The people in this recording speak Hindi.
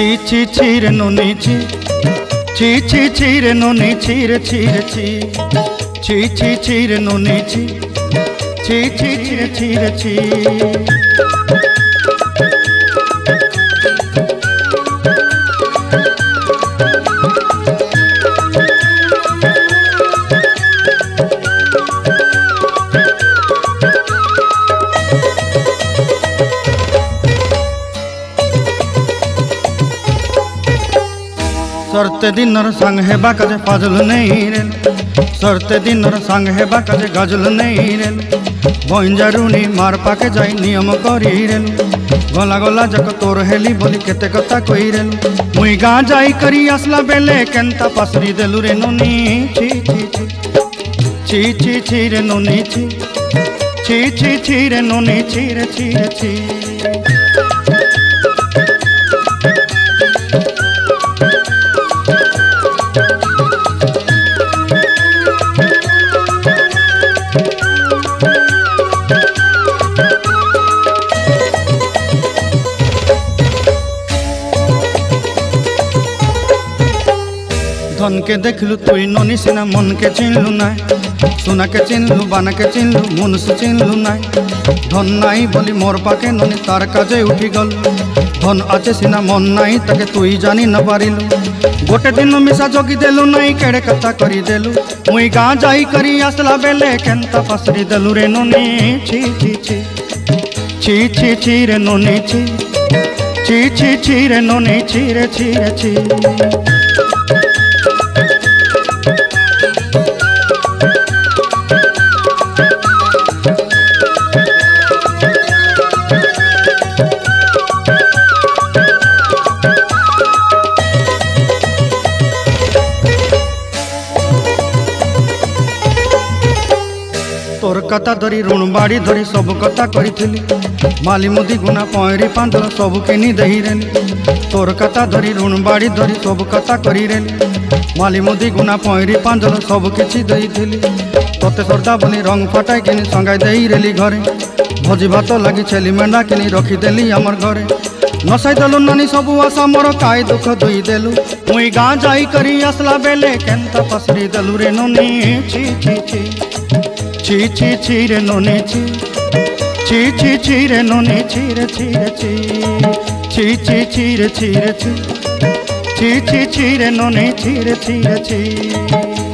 ছি ছি রে নুনি ছি ছি ছি রে নুনি ছি রে ছি রে ছি ছি রে নুনি ছি ছি রে ছি। सरते दिनर संग हेबा काजे फाजल नहीं रेल सरते दिनर संग हेबा काजे गजल नहीं रेल बंजारुनी मार पाके जाई नियम करी रेल गला गला जक तोर हेली बोली केते कथा कई रेल मुई गाँ जाई करी आसला बेले केंता पासरी देलु रे नुनी छी छी रे नुनी छी रे नुनी छी रे छी। धन के देखलु तुई ननी सिना मन के चिन्हलु ना सोना के चिन्हलु बाना के चिन्हलु मनुष्य चिन्हलु ना धन नाई बोली मोर पाके ननी तार काजे उठी गल धन आचे सिना मन नाई ताके तुई जानी न पारिलु गोटे दिन मिसा जगी देलु नाई केड़े कथा करी देलु मुई गाँ जाई करी आसला बेले केंता पासरी देलु रे ननी छी रे ननी छी रे ननी छी रे छी। तोर कथा धरी ऋण बाड़ी धरी सब कथा करी माली मुदी गुना पयरी पांदल सब किनी दही रेली तोर कथा धरी ऋण बाड़ी धरी सब कथा करी रेली माली मुदी गुना पयरी पांदल सब किछि दही थिली तोते सरदा बोली रंग फटाई किनी संगाई दही रेली घरे भोजी भात लगी छेली मेंढा किनी रखी देली हमर घरे नसाई देलु नानी सबु आशा मोर काई दुख दुई देलु मुई गाँ जाई करी आसला बेले केंता पसरी देलु रे नुनी छी रे नुनी छी रे नुनी छी रे ची रे ची रे नुनी ची रे ची।